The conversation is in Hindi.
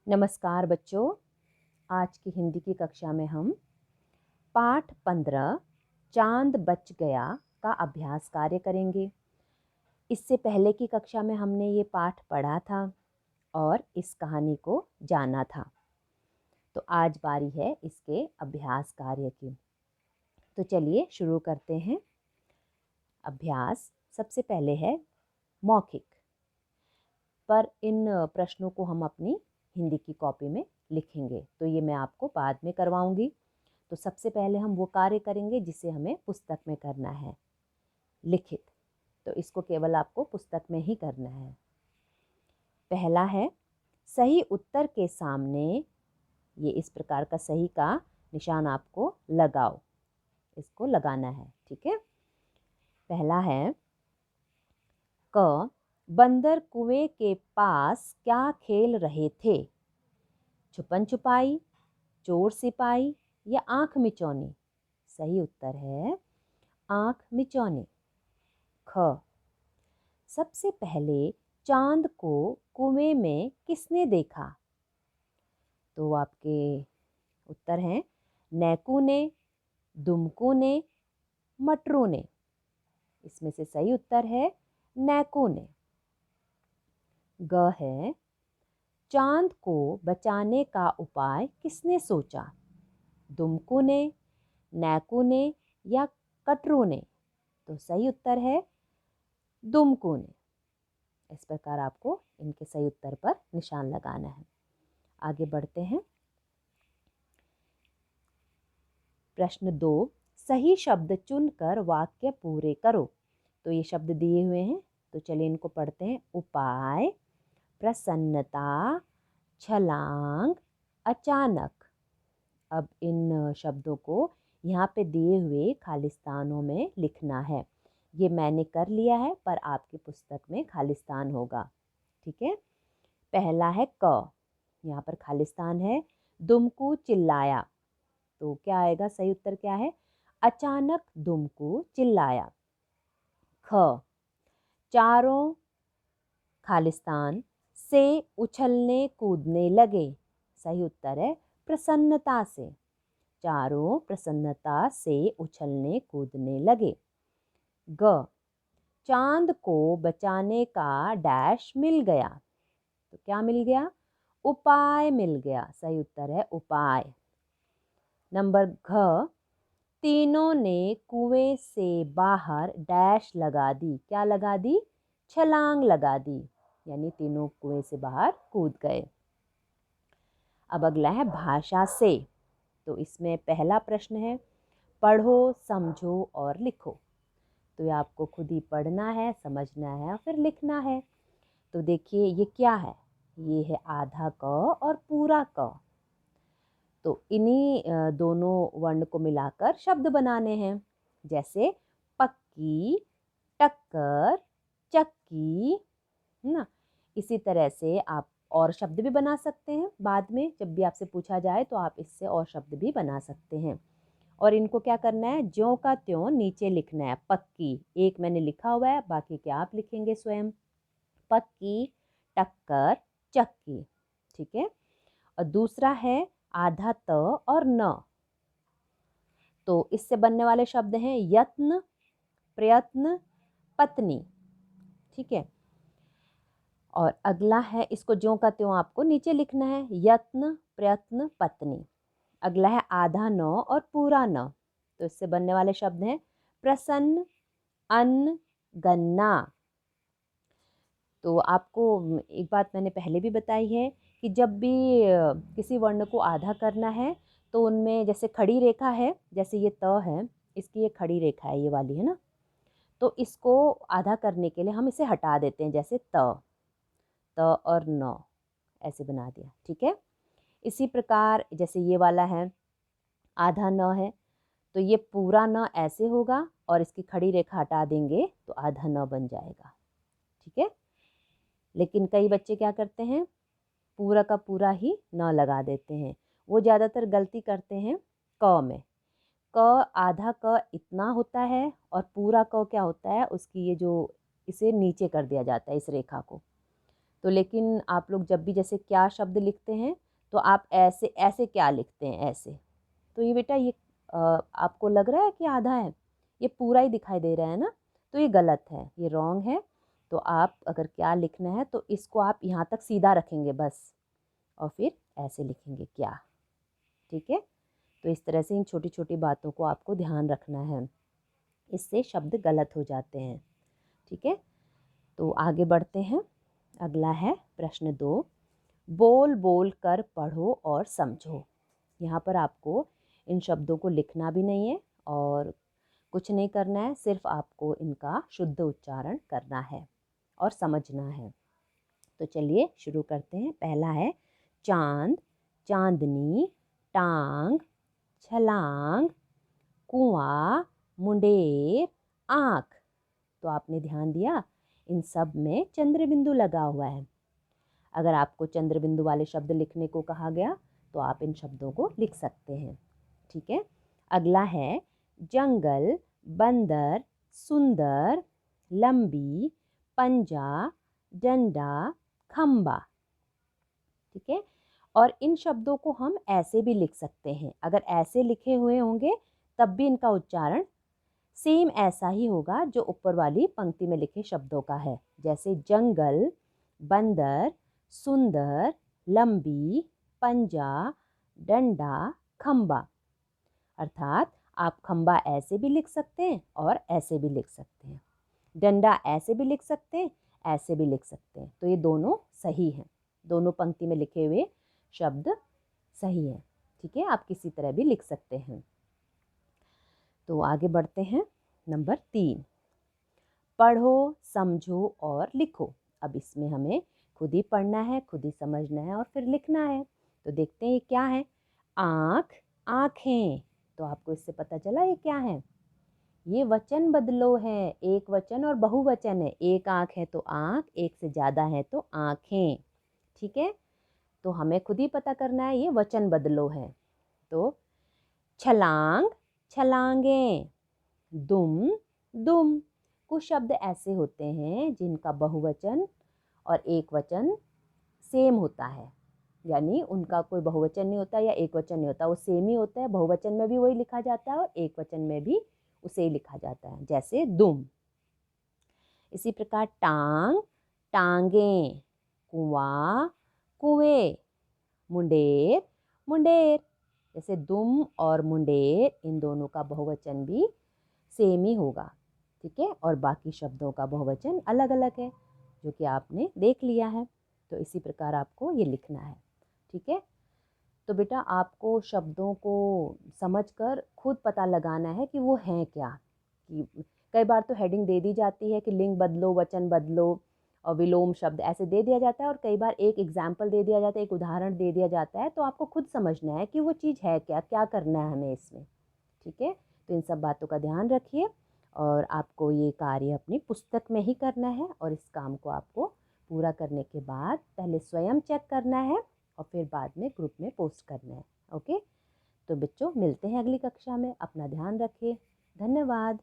नमस्कार बच्चों। आज की हिंदी की कक्षा में हम पाठ 15 चांद बच गया का अभ्यास कार्य करेंगे। इससे पहले की कक्षा में हमने ये पाठ पढ़ा था और इस कहानी को जाना था। तो आज बारी है इसके अभ्यास कार्य की। तो चलिए शुरू करते हैं। अभ्यास सबसे पहले है मौखिक, पर इन प्रश्नों को हम अपनी हिंदी की कॉपी में लिखेंगे, तो ये मैं आपको बाद में करवाऊंगी। तो सबसे पहले हम वो कार्य करेंगे जिसे हमें पुस्तक में करना है, लिखित। तो इसको केवल आपको पुस्तक में ही करना है। पहला है सही उत्तर के सामने, ये इस प्रकार का सही का निशान आपको लगाओ, इसको लगाना है, ठीक है। पहला है क, बंदर कुएं के पास क्या खेल रहे थे? छुपन छुपाई, चोर सिपाही या आंख मिचौनी? सही उत्तर है आंख मिचौनी। ख, सबसे पहले चांद को कुएं में किसने देखा? तो आपके उत्तर हैं नैकू ने, दुमकू ने, मटरू ने। इसमें से सही उत्तर है नैकू ने। ग है चांद को बचाने का उपाय किसने सोचा? दुमकू ने, नैकू ने या कटरू ने? तो सही उत्तर है दुमकू ने। इस प्रकार आपको इनके सही उत्तर पर निशान लगाना है। आगे बढ़ते हैं। प्रश्न 2, सही शब्द चुनकर वाक्य पूरे करो। तो ये शब्द दिए हुए हैं, तो चलिए इनको पढ़ते हैं। उपाय, प्रसन्नता, छलांग, अचानक। अब इन शब्दों को यहाँ पे दिए हुए खालिस्तानों में लिखना है। ये मैंने कर लिया है, पर आपकी पुस्तक में खालिस्तान होगा, ठीक है। पहला है क, यहाँ पर खालिस्तान है। दुमकू चिल्लाया, तो क्या आएगा? सही उत्तर क्या है? अचानक दुमकू चिल्लाया। ख, चारों खालिस्तान से उछलने कूदने लगे। सही उत्तर है प्रसन्नता से। चारों प्रसन्नता से उछलने कूदने लगे। ग, चांद को बचाने का डैश मिल गया। तो क्या मिल गया? उपाय मिल गया। सही उत्तर है उपाय। नंबर घ, तीनों ने कुएं से बाहर डैश लगा दी। क्या लगा दी? छलांग लगा दी, यानी तीनों कुएं से बाहर कूद गए। अब अगला है भाषा से। तो इसमें पहला प्रश्न है पढ़ो, समझो और लिखो। तो ये आपको खुद ही पढ़ना है, समझना है और फिर लिखना है। तो देखिए ये क्या है? ये है आधा क और पूरा क। तो इन्हीं दोनों वर्ण को मिलाकर शब्द बनाने हैं, जैसे पक्की, टक्कर, चक्की, है ना। इसी तरह से आप और शब्द भी बना सकते हैं। बाद में जब भी आपसे पूछा जाए तो आप इससे और शब्द भी बना सकते हैं। और इनको क्या करना है? ज्यों का त्यों नीचे लिखना है। पक्की, एक मैंने लिखा हुआ है, बाकी क्या आप लिखेंगे स्वयं। पक्की, टक्कर, चक्की, ठीक है। और दूसरा है आधा त और न। तो इससे बनने वाले शब्द हैं यत्न, प्रयत्न, पत्नी, ठीक है। और अगला है, इसको ज्यों का त्यों आपको नीचे लिखना है। यत्न, प्रयत्न, पत्नी। अगला है आधा न और पूरा न। तो इससे बनने वाले शब्द हैं प्रसन्न, अन्न, गन्ना। तो आपको एक बात मैंने पहले भी बताई है कि जब भी किसी वर्ण को आधा करना है तो उनमें जैसे खड़ी रेखा है, जैसे ये त है, इसकी ये खड़ी रेखा है, ये वाली है ना। तो इसको आधा करने के लिए हम इसे हटा देते हैं, जैसे त और न ऐसे बना दिया, ठीक है। इसी प्रकार जैसे ये वाला है आधा न है, तो ये पूरा न ऐसे होगा और इसकी खड़ी रेखा हटा देंगे तो आधा न बन जाएगा, ठीक है। लेकिन कई बच्चे क्या करते हैं, पूरा का पूरा ही न लगा देते हैं। वो ज़्यादातर गलती करते हैं क में। क, आधा क इतना होता है और पूरा क क्या होता है, उसकी ये जो इसे नीचे कर दिया जाता है, इस रेखा को। तो लेकिन आप लोग जब भी जैसे क्या शब्द लिखते हैं तो आप ऐसे ऐसे क्या लिखते हैं, ऐसे। तो ये बेटा ये आपको लग रहा है कि आधा है, ये पूरा ही दिखाई दे रहा है ना, तो ये गलत है, ये रॉन्ग है। तो आप अगर क्या लिखना है तो इसको आप यहाँ तक सीधा रखेंगे बस, और फिर ऐसे लिखेंगे क्या। ठीक है, तो इस तरह से इन छोटी छोटी बातों को आपको ध्यान रखना है, इससे शब्द गलत हो जाते हैं। ठीक है, तो आगे बढ़ते हैं। अगला है प्रश्न 2, बोल बोल कर पढ़ो और समझो। यहाँ पर आपको इन शब्दों को लिखना भी नहीं है और कुछ नहीं करना है, सिर्फ आपको इनका शुद्ध उच्चारण करना है और समझना है। तो चलिए शुरू करते हैं। पहला है चांद, चांदनी, टांग, छलांग, कुआं, मुंडेर, आँख। तो आपने ध्यान दिया, इन सब में चंद्र बिंदु लगा हुआ है। अगर आपको चंद्र बिंदु वाले शब्द लिखने को कहा गया तो आप इन शब्दों को लिख सकते हैं। ठीक है, अगला है जंगल, बंदर, सुंदर, लंबी, पंजा, डंडा, खंबा। ठीक है, और इन शब्दों को हम ऐसे भी लिख सकते हैं। अगर ऐसे लिखे हुए होंगे तब भी इनका उच्चारण सेम ऐसा ही होगा जो ऊपर वाली पंक्ति में लिखे शब्दों का है। जैसे जंगल, बंदर, सुंदर, लंबी, पंजा, डंडा, खंबा। अर्थात आप खंबा ऐसे भी लिख सकते हैं और ऐसे भी लिख सकते हैं, डंडा ऐसे भी लिख सकते हैं, ऐसे भी लिख सकते हैं। तो ये दोनों सही हैं, दोनों पंक्ति में लिखे हुए शब्द सही हैं। ठीक है, आप किसी तरह भी लिख सकते हैं। तो आगे बढ़ते हैं। नंबर 3, पढ़ो, समझो और लिखो। अब इसमें हमें खुद ही पढ़ना है, खुद ही समझना है और फिर लिखना है। तो देखते हैं ये क्या है। आँख, आँखें। तो आपको इससे पता चला ये क्या है। ये वचन बदलो है, एक वचन और बहुवचन है। एक आँख है तो आँख, एक से ज़्यादा है तो आँखें। ठीक है, तो हमें खुद ही पता करना है ये वचन बदलो है। तो छलांग, छलांगें, दुम, दुम। कुछ शब्द ऐसे होते हैं जिनका बहुवचन और एक वचन सेम होता है, यानी उनका कोई बहुवचन नहीं होता या एक वचन नहीं होता, वो सेम ही होता है। बहुवचन में भी वही लिखा जाता है और एक वचन में भी उसे ही लिखा जाता है, जैसे दुम। इसी प्रकार टांग, टांगें, कुआं, कुएं, मुंडेर, मुंडेर। जैसे दुम और मुंडेर, इन दोनों का बहुवचन भी सेम ही होगा। ठीक है, और बाकी शब्दों का बहुवचन अलग अलग है, जो कि आपने देख लिया है। तो इसी प्रकार आपको ये लिखना है। ठीक है, तो बेटा आपको शब्दों को समझकर खुद पता लगाना है कि वो हैं क्या। कि कई बार तो हेडिंग दे दी जाती है कि लिंग बदलो, वचन बदलो और विलोम शब्द ऐसे दे दिया जाता है, और कई बार एक एग्जाम्पल दे दिया जाता है, एक उदाहरण दे दिया जाता है। तो आपको खुद समझना है कि वो चीज़ है क्या, क्या करना है हमें इसमें। ठीक है, तो इन सब बातों का ध्यान रखिए और आपको ये कार्य अपनी पुस्तक में ही करना है। और इस काम को आपको पूरा करने के बाद पहले स्वयं चेक करना है और फिर बाद में ग्रुप में पोस्ट करना है। ओके, तो बच्चों मिलते हैं अगली कक्षा में। अपना ध्यान रखिए। धन्यवाद।